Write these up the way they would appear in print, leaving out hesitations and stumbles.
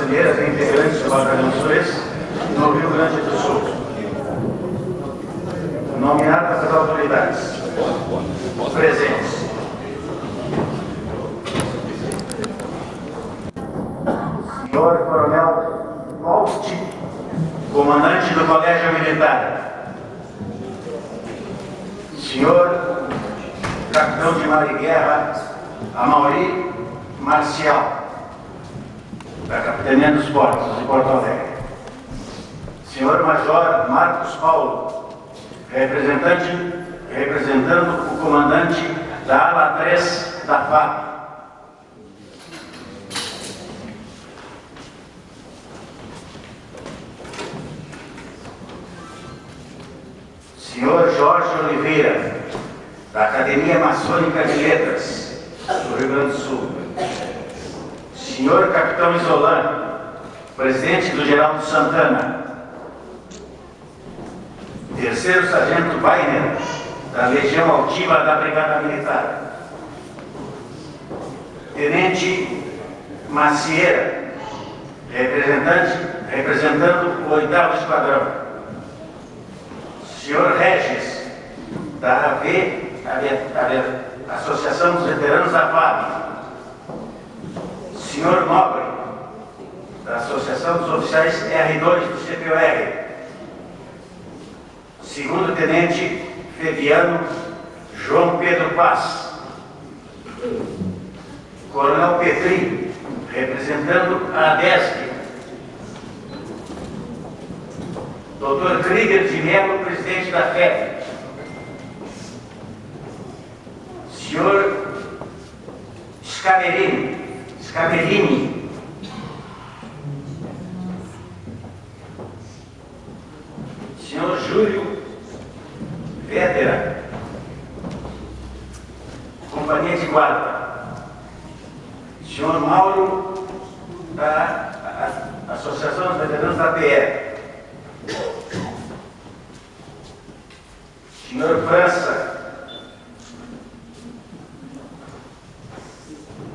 brasileiras e integrantes do Batalhão Suez no Rio Grande do Sul. Nomeadas as autoridades presentes. Senhor Coronel Valsti, comandante do Colégio Militar. Senhor Capitão de Mar e Guerra Amaury Marcial, da Capitania dos Portos de Porto Alegre. Senhor Major Marcos Paulo, representando o comandante da ala 3 da FAB. Senhor Jorge Oliveira, da Academia Maçônica de Letras, do Rio Grande do Sul. Senhor Capitão Isolan, presidente do Geraldo Santana. Terceiro Sargento Weiner, da Legião Altiva da Brigada Militar. Tenente Macieira, representando o 8º Esquadrão. Senhor Regis, da AV, Associação dos Veteranos da FAB. Senhor Nobre, da Associação dos Oficiais R2 do CPOR. Segundo Tenente Febiano João Pedro Paz. Coronel Petri, representando a ADESC. Dr. Krieger de Mello, presidente da FEB. Senhor Scamerini, Senhor Júlio Vétera, Companhia de Guarda. Senhor Mauro, da Associação dos Veteranos da PR. Senhor França,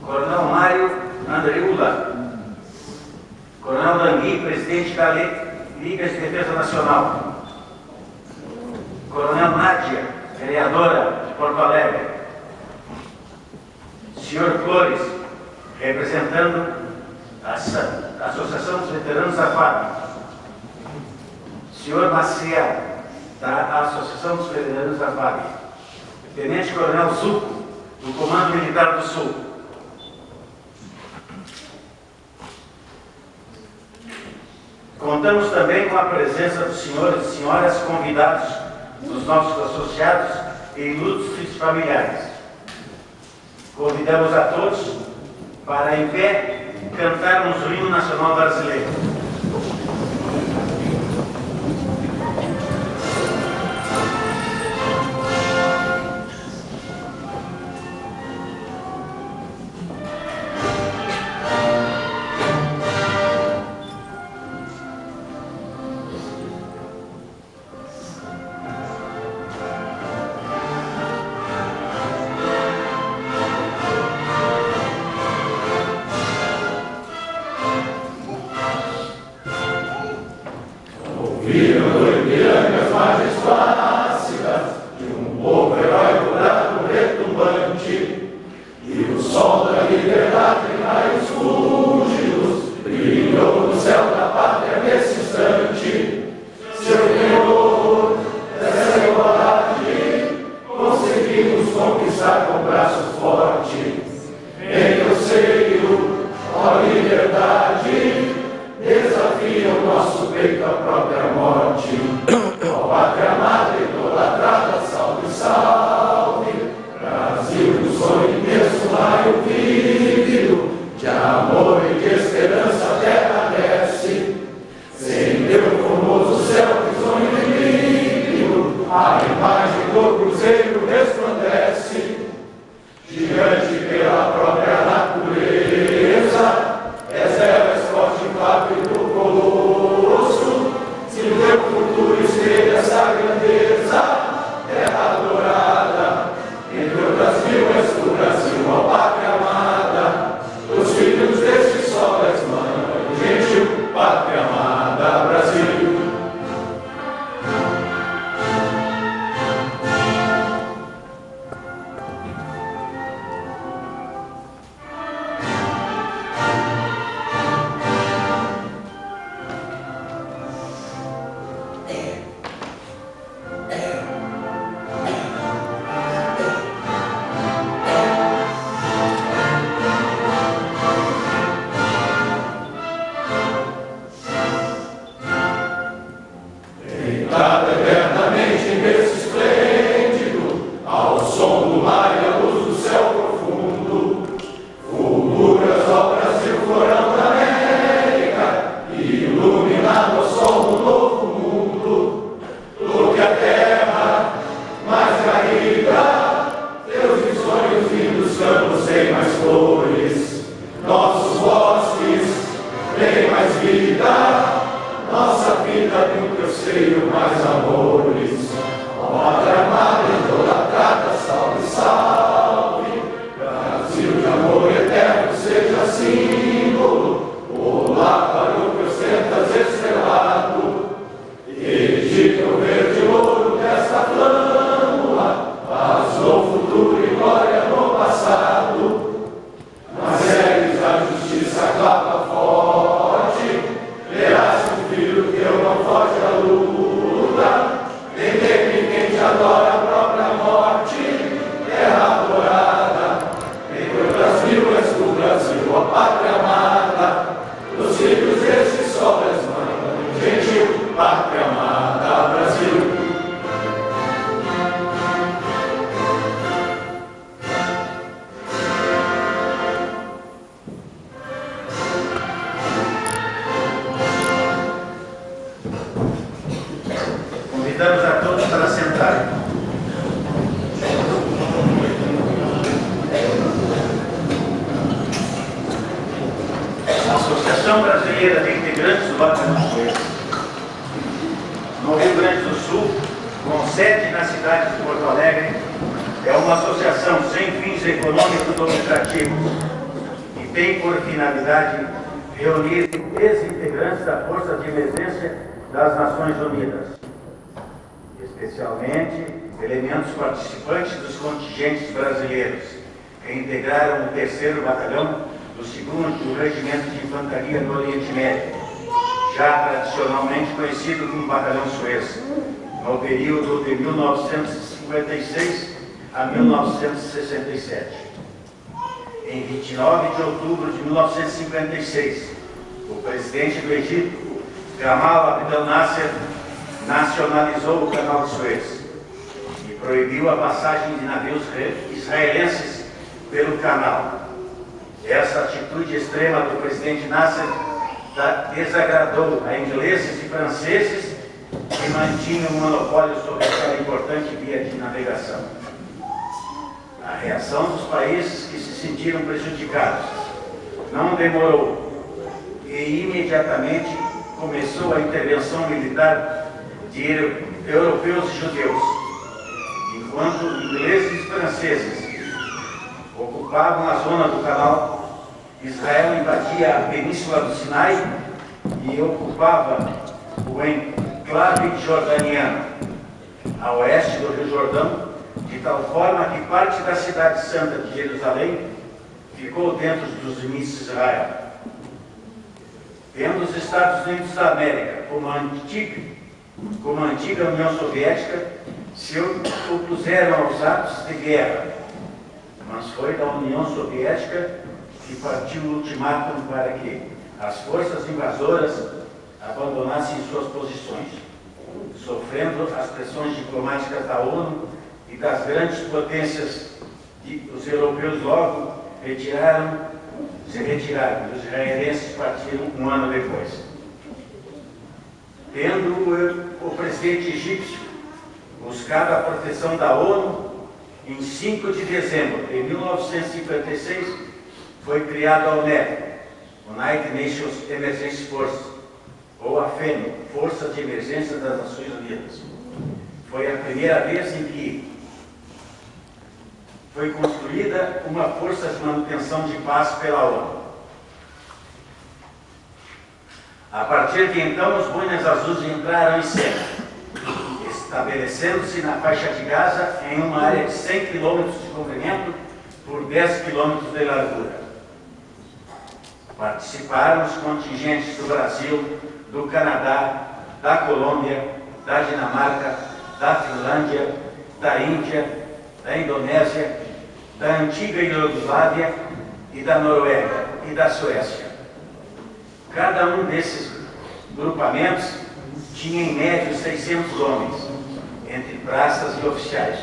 Coronel Mário Andreula, Coronel Dangui, presidente da Liga de Defesa Nacional. Coronel Nádia, vereadora de Porto Alegre. Senhor Flores, representando a Associação dos Veteranos da FAB. Senhor Maciel, da Associação dos Veteranos da FAB. Tenente Coronel Zuco, do Comando Militar do Sul. Contamos também com a presença dos senhores e senhoras convidados dos nossos associados e ilustres familiares. Convidamos a todos para, em pé, cantarmos o hino nacional brasileiro. Desafia o nosso peito à própria morte, ó pátria vida, nossa vida tem o teu seio mais amores. Ó Pátria amada, idolatrada, salve, salve. Brasil de amor eterno, seja símbolo. Olá para o que ostentas estrelado. Egito verde ouro desta flâmula, paz no futuro e glória no passado. Mas eres a justiça clama forte, verás que o filho teu não foge à luta, tem quem te adora a própria morte, terra adorada, em outras mil és do Brasil, ó Pátria amada, dos filhos deste sol és mãe, gentil, Pátria amada, Brasil. Convidamos a todos para sentarem. A Associação Brasileira de Integrantes do Batalhão Suez, no Rio Grande do Sul, com sede na cidade de Porto Alegre, é uma associação sem fins econômicos ou lucrativos e tem por finalidade reunir ex-integrantes da Força de Emergência das Nações Unidas, especialmente elementos participantes dos contingentes brasileiros, que integraram o 3º Batalhão do 2º Regimento de Infantaria no Oriente Médio, já tradicionalmente conhecido como Batalhão Suez, no período de 1956 a 1967. Em 29 de outubro de 1956, o presidente do Egito, Gamal Abdel Nasser, nacionalizou o Canal de Suez e proibiu a passagem de navios israelenses pelo canal. Essa atitude extrema do presidente Nasser desagradou a ingleses e franceses que mantinham o monopólio sobre aquela importante via de navegação. A reação dos países que se sentiram prejudicados não demorou e imediatamente começou a intervenção militar de europeus e judeus, enquanto ingleses e franceses ocupavam a zona do canal, Israel invadia a península do Sinai e ocupava o enclave jordaniano, a oeste do Rio Jordão, de tal forma que parte da cidade santa de Jerusalém ficou dentro dos limites de Israel. Tendo os Estados Unidos da América como a antiga União Soviética, se opuseram aos atos de guerra, mas foi da União Soviética que partiu o ultimátum para que as forças invasoras abandonassem suas posições, sofrendo as pressões diplomáticas da ONU e das grandes potências. Os europeus logo se retiraram, e os israelenses partiram um ano depois. Tendo o presidente egípcio buscado a proteção da ONU, em 5 de dezembro de 1956, foi criada a UNEP, United Nations Emergency Force, ou a FEMO, Força de Emergência das Nações Unidas. Foi a primeira vez em que foi construída uma força de manutenção de paz pela ONU. A partir de então, os boinas azuis entraram em cena, estabelecendo-se na faixa de Gaza em uma área de 100 km de comprimento por 10 km de largura. Participaram os contingentes do Brasil, do Canadá, da Colômbia, da Dinamarca, da Finlândia, da Índia, da Indonésia, da antiga Iugoslávia e da Noruega e da Suécia. Cada um desses grupamentos tinha em média 600 homens, entre praças e oficiais,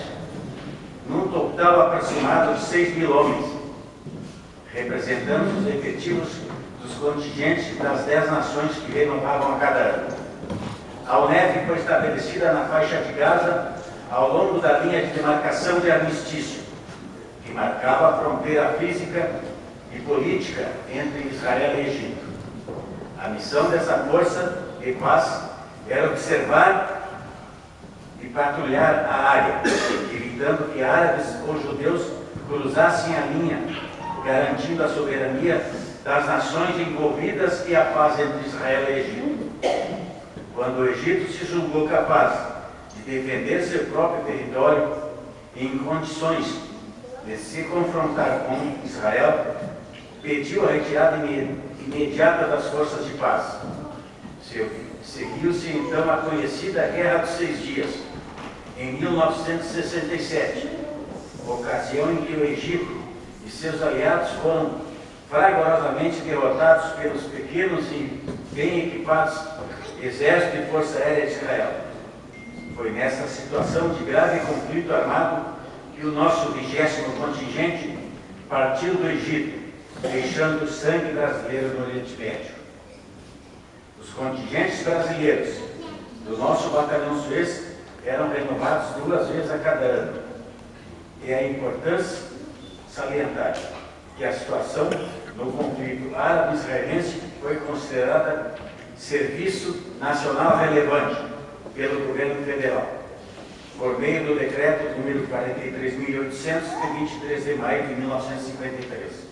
num total aproximado de 6.000 homens, representando os efetivos dos contingentes das 10 nações que renovavam a cada ano. A UNEP foi estabelecida na faixa de Gaza ao longo da linha de demarcação de armistício, que marcava a fronteira física e política entre Israel e Egito. A missão dessa força de paz era observar e patrulhar a área, evitando que árabes ou judeus cruzassem a linha, garantindo a soberania das nações envolvidas e a paz entre Israel e Egito. Quando o Egito se julgou capaz de defender seu próprio território em condições de se confrontar com Israel, pediu a retirada imediata das forças de paz. Seguiu-se então a conhecida Guerra dos 6 Dias, em 1967, ocasião em que o Egito e seus aliados foram fragorosamente derrotados pelos pequenos e bem equipados Exército e Força Aérea de Israel. Foi nessa situação de grave conflito armado que o nosso 20º contingente partiu do Egito, deixando o sangue brasileiro no Oriente Médio. Os contingentes brasileiros do nosso batalhão Suez eram renovados 2 vezes a cada ano. E é importante salientar que a situação no conflito árabe-israelense foi considerada serviço nacional relevante pelo governo federal, por meio do decreto número 43.800, de 23 de maio de 1953.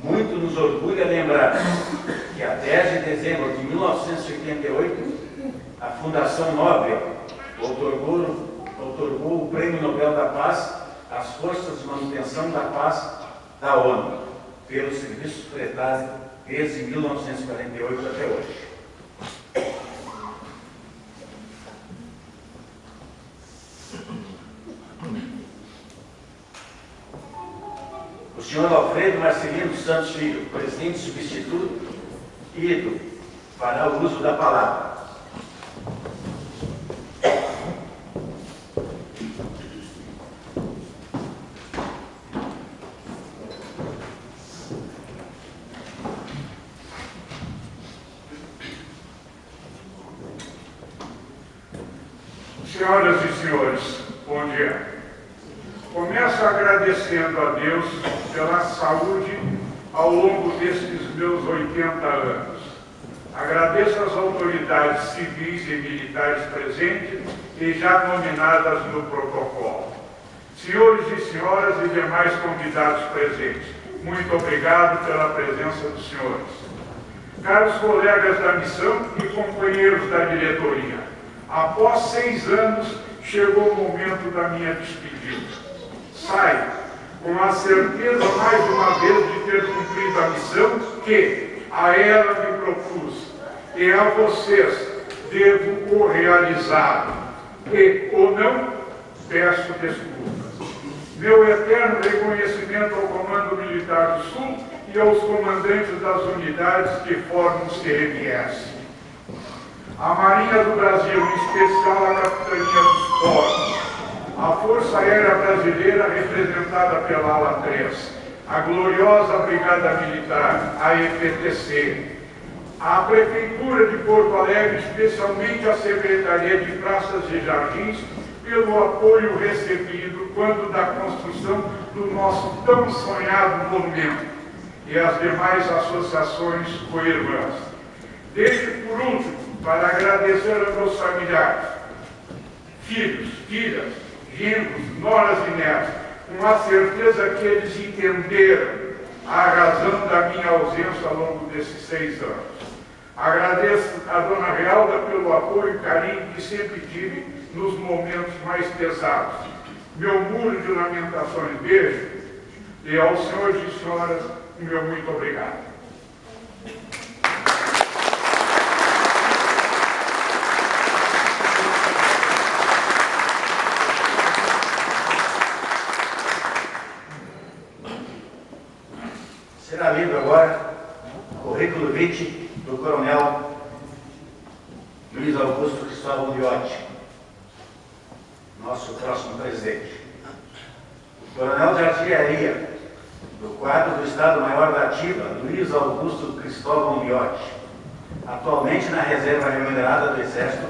Muito nos orgulha lembrar que a 10 de dezembro de 1988, a Fundação Nobel outorgou o Prêmio Nobel da Paz às Forças de Manutenção da Paz da ONU, pelos serviços prestados desde 1948 até hoje. O senhor Alfredo Marcelino Santos Filho, presidente substituto, ido para o uso da palavra. Senhoras e senhores, bom dia. Começo agradecendo a Deus pela saúde ao longo destes meus 80 anos. Agradeço às autoridades civis e militares presentes e já nominadas no protocolo. Senhores e senhoras e demais convidados presentes, muito obrigado pela presença dos senhores. Caros colegas da missão e companheiros da diretoria, após 6 anos, chegou o momento da minha despedida. Saio com a certeza, mais uma vez, de ter cumprido a missão que a ela me propus, e a vocês devo o realizar. E, ou não, peço desculpas. Meu eterno reconhecimento ao Comando Militar do Sul e aos comandantes das unidades que formam o CMS. A Marinha do Brasil, em especial a Capitania dos Portos, a Força Aérea Brasileira, representada pela ala 3, a gloriosa Brigada Militar, a EPTC, a Prefeitura de Porto Alegre, especialmente a Secretaria de Praças e Jardins, pelo apoio recebido quando da construção do nosso tão sonhado monumento, e as demais associações co-irmãs. Deixo, por último, para agradecer a meus familiares, filhos, filhas, genros, noras e netos, com a certeza que eles entenderam a razão da minha ausência ao longo desses 6 anos. Agradeço a Dona Realda pelo apoio e carinho que sempre tive nos momentos mais pesados. Meu muro de lamentações beijo, e aos senhores e senhoras, o meu muito obrigado. Será lido agora o currículo vitae do Coronel Luiz Augusto Cristóvão Liotti, nosso próximo presidente. O Coronel de Artilharia do quadro do Estado-Maior da Ativa, Luiz Augusto Cristóvão Liotti, atualmente na reserva remunerada do Exército,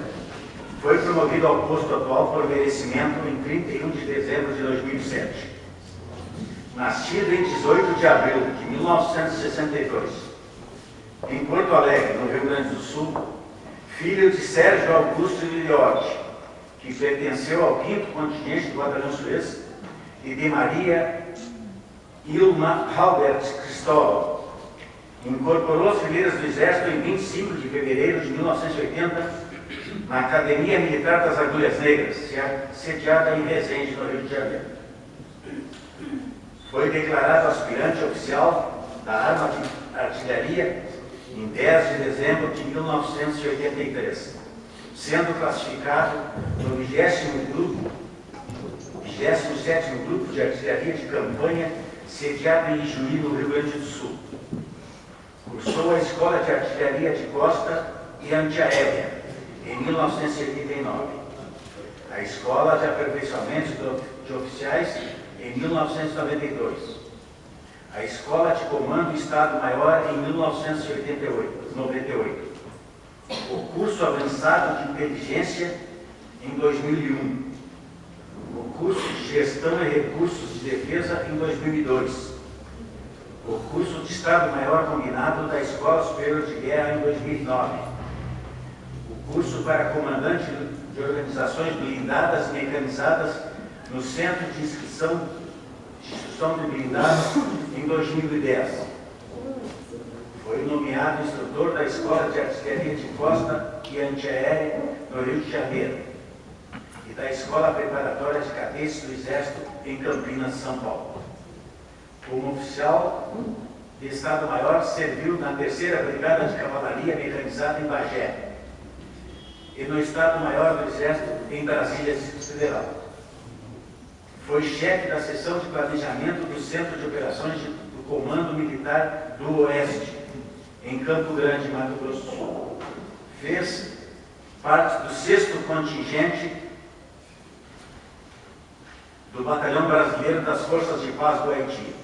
foi promovido ao posto atual por merecimento em 31 de dezembro de 2007. Nascido em 18 de abril de 1962, em Porto Alegre, no Rio Grande do Sul, filho de Sérgio Augusto Liliotti, que pertenceu ao 5º contingente do Batalhão Suez, e de Maria Ilma Halbert Cristóvão. Incorporou as fileiras do Exército em 25 de fevereiro de 1980, na Academia Militar das Agulhas Negras, sediada em Resende, no Rio de Janeiro. Foi declarado aspirante oficial da Arma de Artilharia em 10 de dezembro de 1983, sendo classificado no 27º Grupo de Artilharia de Campanha, sediado em Ijuí, no Rio Grande do Sul. Cursou a Escola de Artilharia de Costa e Antiaérea em 1989, a Escola de Aperfeiçoamento de Oficiais em 1992, a Escola de Comando Estado-Maior em 1998, o curso avançado de Inteligência em 2001, o curso de Gestão e Recursos de Defesa em 2002, o curso de Estado-Maior Combinado da Escola Superior de Guerra em 2009, o curso para comandante de organizações blindadas e mecanizadas no Centro de Instrução de Blindados em 2010. Foi nomeado instrutor da Escola de Artilharia de Costa e Antiaérea no Rio de Janeiro e da Escola Preparatória de Cadetes do Exército em Campinas, São Paulo. Como oficial de Estado-Maior, serviu na 3ª Brigada de Cavalaria Mecanizada em Bagé e no Estado-Maior do Exército em Brasília, Distrito Federal. Foi chefe da seção de planejamento do Centro de Operações do Comando Militar do Oeste, em Campo Grande, Mato Grosso do Sul. Fez parte do 6º contingente do Batalhão Brasileiro das Forças de Paz do Haiti.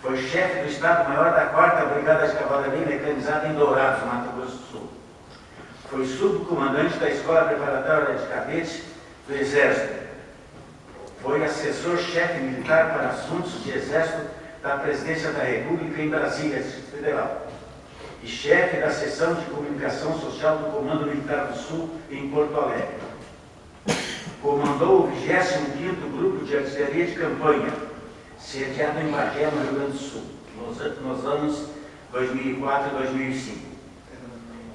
Foi chefe do Estado-Maior da 4ª Brigada de Cavalaria Mecanizada em Dourados, Mato Grosso do Sul. Foi subcomandante da Escola Preparatória de Cadetes do Exército. Foi assessor-chefe militar para assuntos de Exército da Presidência da República em Brasília, Distrito Federal, e chefe da seção de comunicação social do Comando Militar do Sul em Porto Alegre. Comandou o 25º Grupo de Artilharia de Campanha, sediado em Bagé, no Rio Grande do Sul, nos anos 2004 e 2005.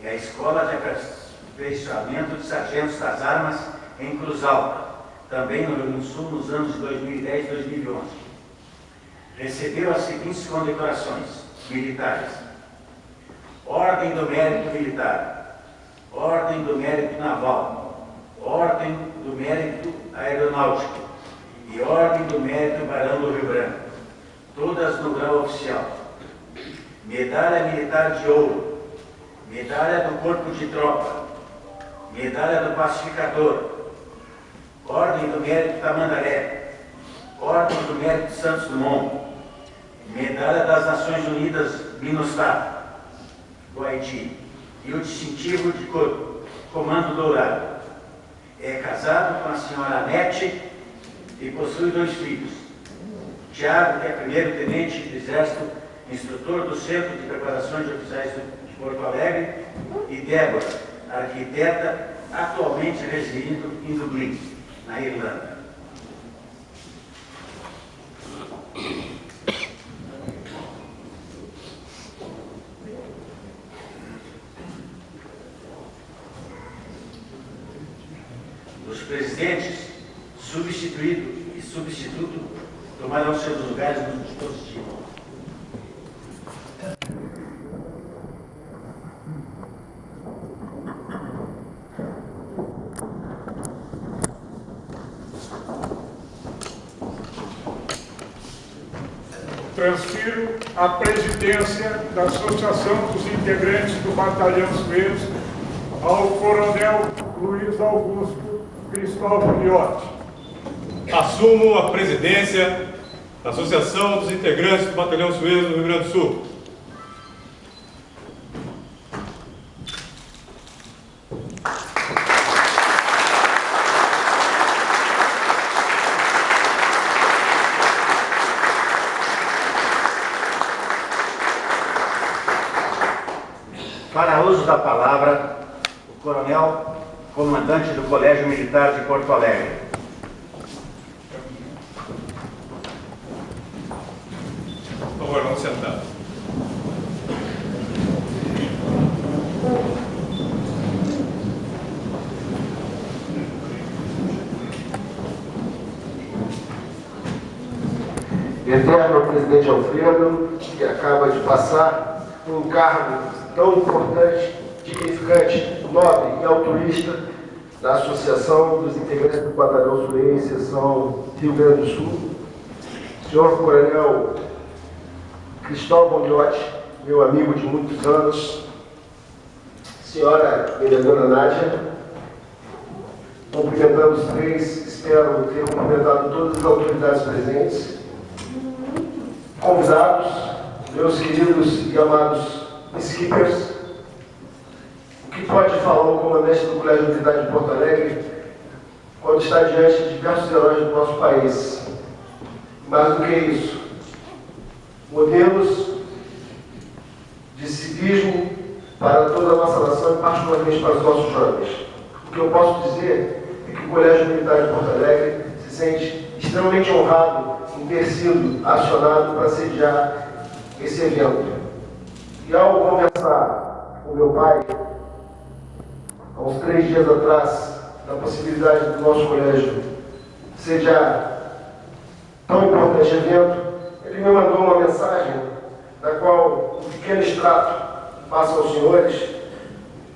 E a Escola de Aperfeiçoamento de Sargentos das Armas em Cruz Alta, também no Rio Grande do Sul, nos anos de 2010 e 2011. Recebeu as seguintes condecorações militares: Ordem do Mérito Militar, Ordem do Mérito Naval, Ordem do Mérito Aeronáutico e Ordem do Mérito Barão do Rio Branco, todas no grau oficial. Medalha Militar de Ouro, Medalha do Corpo de Tropa, Medalha do Pacificador, Ordem do Mérito Tamandaré, Ordem do Mérito Santos Dumont, Medalha das Nações Unidas Minustah, do Haiti, e o distintivo de Comando Dourado. É casado com a senhora Nete e possui 2 filhos. Tiago, que é 1º Tenente do Exército, instrutor do Centro de Preparações de Oficiais de Porto Alegre, e Débora, arquiteta, atualmente residindo em Dublin, na Irlanda. Os presidentes, substituído e substituto, tomarão seus lugares no dispositivo. Transfiro a presidência da Associação dos Integrantes do Batalhão Suez ao Coronel Luiz Augusto Cristóvão Liotti. Assumo a presidência da Associação dos Integrantes do Batalhão Suez do Rio Grande do Sul. Para uso da palavra, o coronel comandante do Colégio Militar de Porto Alegre. Por favor, vamos sentar. Eterno presidente Alfredo, que acaba de passar um cargo tão importante, dignificante, nobre e altruísta da Associação dos Integrantes do Batalhão Surense, seção Rio Grande do Sul, senhor Coronel Cristóvão Liotti, meu amigo de muitos anos, senhora vereadora Nádia, cumprimentando os três, espero ter cumprimentado todas as autoridades presentes, convidados, meus queridos e amados skippers, o que pode falar o comandante do Colégio Militar de Porto Alegre quando está diante de diversos heróis do nosso país? Mais do que isso, modelos de civismo para toda a nossa nação e particularmente para os nossos jovens. O que eu posso dizer é que o Colégio Militar de Porto Alegre se sente extremamente honrado em ter sido acionado para sediar esse evento. E ao conversar com meu pai, há uns 3 dias atrás, da possibilidade do nosso colégio sediar tão importante evento, ele me mandou uma mensagem da qual um pequeno extrato passo aos senhores,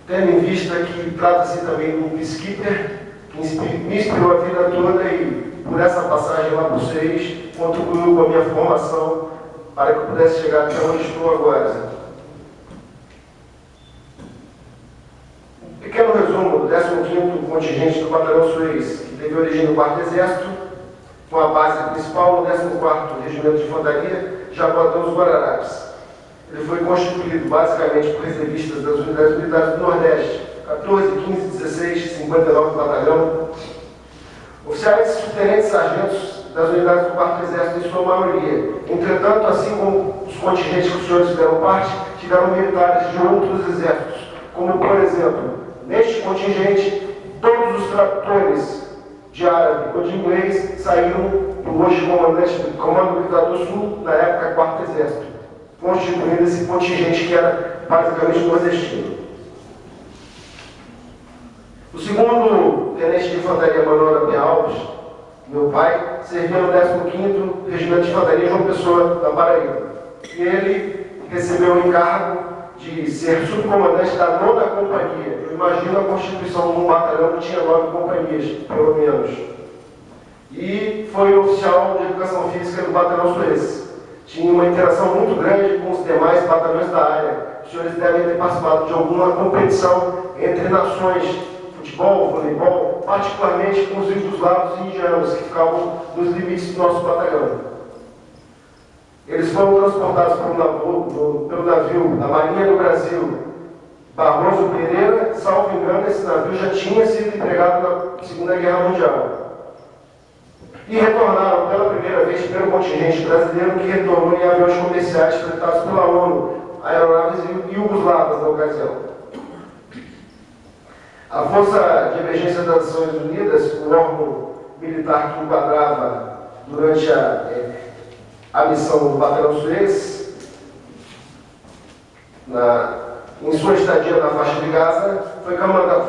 tendo em vista que trata-se também de um skipper que me inspirou a vida toda e, por essa passagem lá por vocês, contribuiu com a minha formação para que eu pudesse chegar até onde estou agora. Um pequeno resumo do 15º contingente do Batalhão Suez, que teve origem no 4º Exército, com a base principal no 14º Regimento de Infantaria, Jaboatão dos Guararapes. Ele foi constituído basicamente por reservistas das unidades militares do Nordeste, 14, 15, 16, 59 Batalhão, oficiais, subtenentes, sargentos das unidades do 4º Exército em sua maioria. Entretanto, assim como os contingentes que os senhores fizeram parte, tiveram militares de outros exércitos, como, por exemplo, neste contingente, todos os tradutores de árabe ou de inglês saíram do hoje comandante do Comando Militar do Sul, na época 4º Exército, constituindo esse contingente que era basicamente nordestino. O segundo tenente de infantaria, Manuel P. Alves, meu pai, servia no 15º Regimento de Infantaria João Pessoa, da Paraíba. E ele recebeu o encargo de ser subcomandante da 9ª Companhia. Eu imagino a constituição de um batalhão que tinha 9 companhias, pelo menos. E foi oficial de Educação Física do Batalhão Suez. Tinha uma interação muito grande com os demais batalhões da área. Os senhores devem ter participado de alguma competição entre nações, futebol, voleibol, particularmente com os jugoslavos e indianos, que ficavam nos limites do nosso batalhão. Eles foram transportados pelo navio da Marinha do Brasil, Barroso Pereira. Salvo engano, esse navio já tinha sido empregado na Segunda Guerra Mundial. E retornaram pela primeira vez pelo contingente brasileiro, que retornou em aviões comerciais fretados pela ONU, aeronaves iugoslavas na ocasião. A Força de Emergência das Nações Unidas, o órgão militar que enquadrava durante a missão do Batalhão Suez, em sua estadia na faixa de Gaza, foi comandado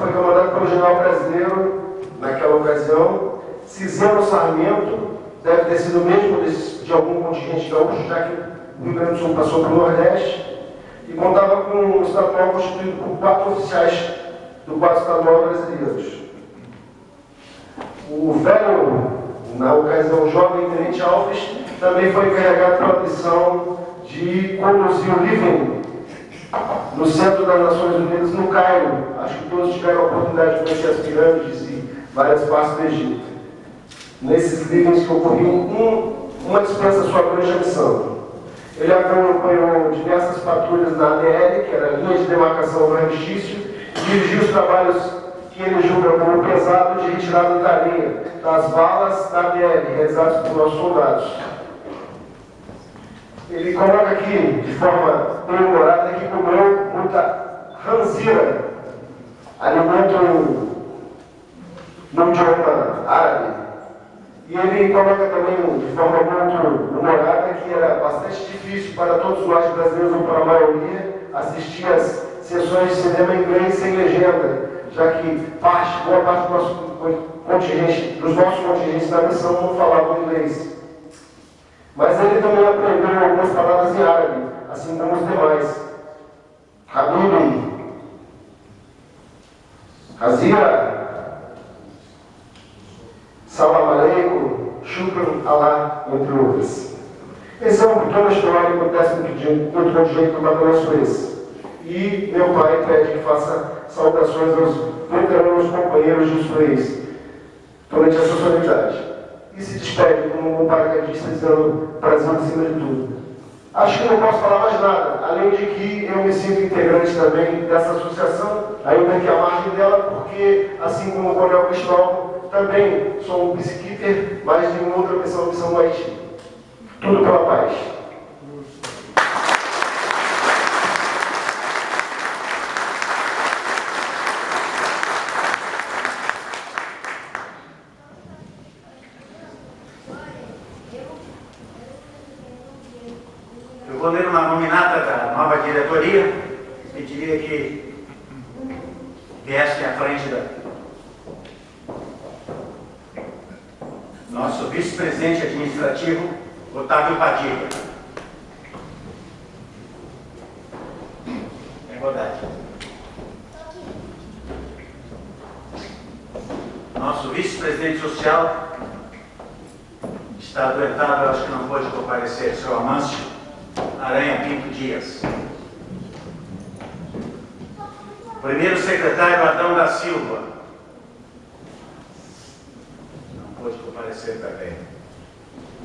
pelo general brasileiro, naquela ocasião, Ciseno Sarmento, deve ter sido o mesmo de algum contingente gaúcho, já que o Rio Grande do Sul passou para o Nordeste, e contava com um estadual constituído por 4 oficiais do quadro estadual brasileiros. O velho, na ocasião jovem tenente Alves, também foi encarregado pela missão de conduzir o living no centro das Nações Unidas, no Cairo. Acho que todos tiveram a oportunidade de conhecer as pirâmides e várias partes do Egito. Nesses livings que ocorriam uma dispensa sua durante a missão. Ele acompanhou diversas patrulhas na ADL, que era a linha de demarcação do armistício, dirigiu os trabalhos que ele julga como pesado de retirada da areia, das balas da ADL, realizados por nossos soldados. Ele coloca aqui, de forma bem humorada, que comeu muita ele coloca também, de forma muito humorada, que era bastante difícil para todos nós brasileiros, ou para a maioria, assistir às sessões de cinema em inglês sem legenda, já que boa parte do nosso contingente, dos nossos contingentes da missão não falavam inglês. Mas ele também aprendeu algumas palavras em árabe, assim como os demais. Habibi, Hazira, Salam Aleikum, Shukran Allah, entre outras. Esse é um pequeno história que acontece no contingente do Batalhão Suez. E meu pai pede que faça saudações aos veteranos companheiros de Suez durante essa solenidade. E se despede como um paraquedista dizendo Brasil acima de tudo. Acho que não posso falar mais nada, além de que eu me sinto integrante também dessa associação, ainda que à margem dela, porque, assim como o Coronel Cristóvão, também sou um peacekeeper, mas em outra missão no Haiti. Tudo pela paz. Eu vou ler uma nominata da nova diretoria, pediria que viesse à frente da nosso vice-presidente administrativo, Otávio Padilha. É verdade. Nosso vice-presidente social está adoentado, acho que não pode comparecer, seu Amâncio Aranha Pinto Dias. Primeiro secretário Adão da Silva. Não pode comparecer também.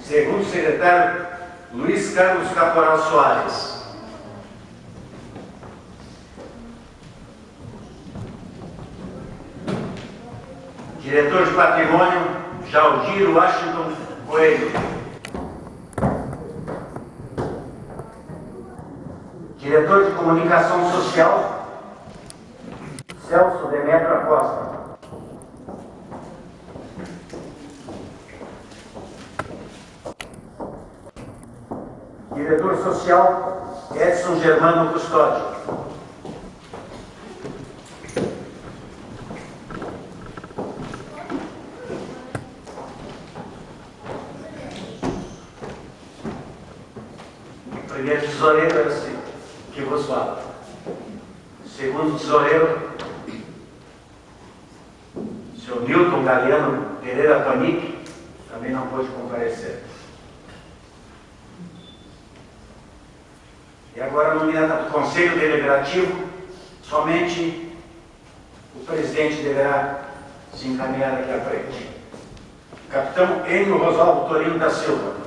Segundo secretário Luiz Carlos Caporal Soares. Diretor de Patrimônio Jaldir Washington Coelho. Diretor de Comunicação Social, Celso Demetra Costa. Diretor Social, Edson Germano Custódio. Primeiro tesoureiro é assim que vos falo. Segundo tesoureiro, senhor Newton Galeano Pereira Panic, também não pôde comparecer. E agora, nominada do Conselho Deliberativo, somente o presidente deverá se encaminhar aqui à frente. Capitão Enio Rosalvo Torino da Silva.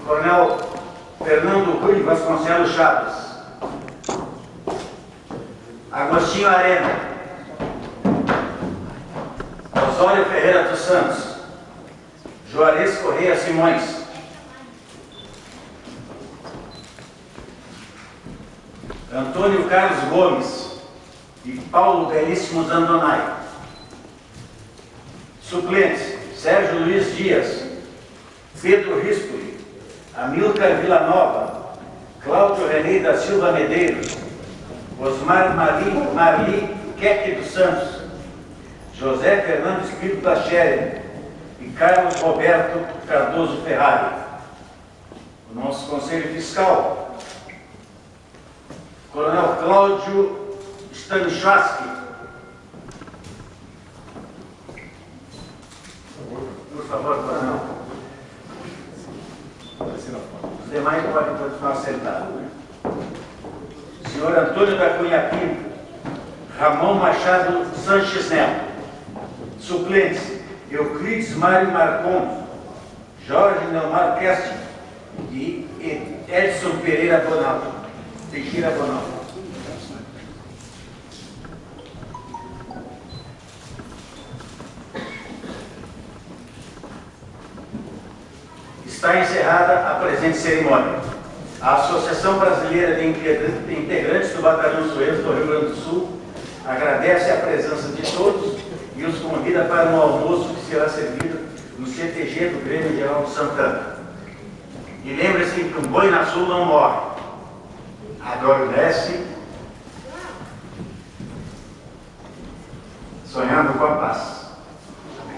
Coronel Fernando Rui Vasconcelos Chaves. Agostinho Arena. Osório Ferreira dos Santos. Juarez Correia Simões. Antônio Carlos Gomes e Paulo Belíssimo Zandonai. Suplentes: Sérgio Luiz Dias, Pedro Rispoli, Amilcar Villanova, Cláudio René da Silva Medeiros, Osmar Marli Queque dos Santos, José Fernando Espírito da Xere e Carlos Roberto Cardoso Ferrari. O nosso Conselho Fiscal: Coronel Cláudio Stanislavski. Por favor, Coronel. Os demais podem continuar sentados. Senhor Antônio da Cunha Pinto, Ramon Machado Sanches Neto. Suplentes: Euclides Mário Marcon, Jorge Neomar Kesting e Edson Pereira Bonaldo. Teixeira Bonaldo. Está encerrada a presente cerimônia. A Associação Brasileira de Integrantes do Batalhão Suez do Rio Grande do Sul agradece a presença de todos e os convida para um almoço que será servido no CTG do Grêmio Geral de Santana. E lembre-se que um boi na sul não morre. Adormece, sonhando com a paz.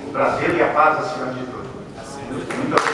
O Brasil e a paz acima de tudo. Muito obrigado.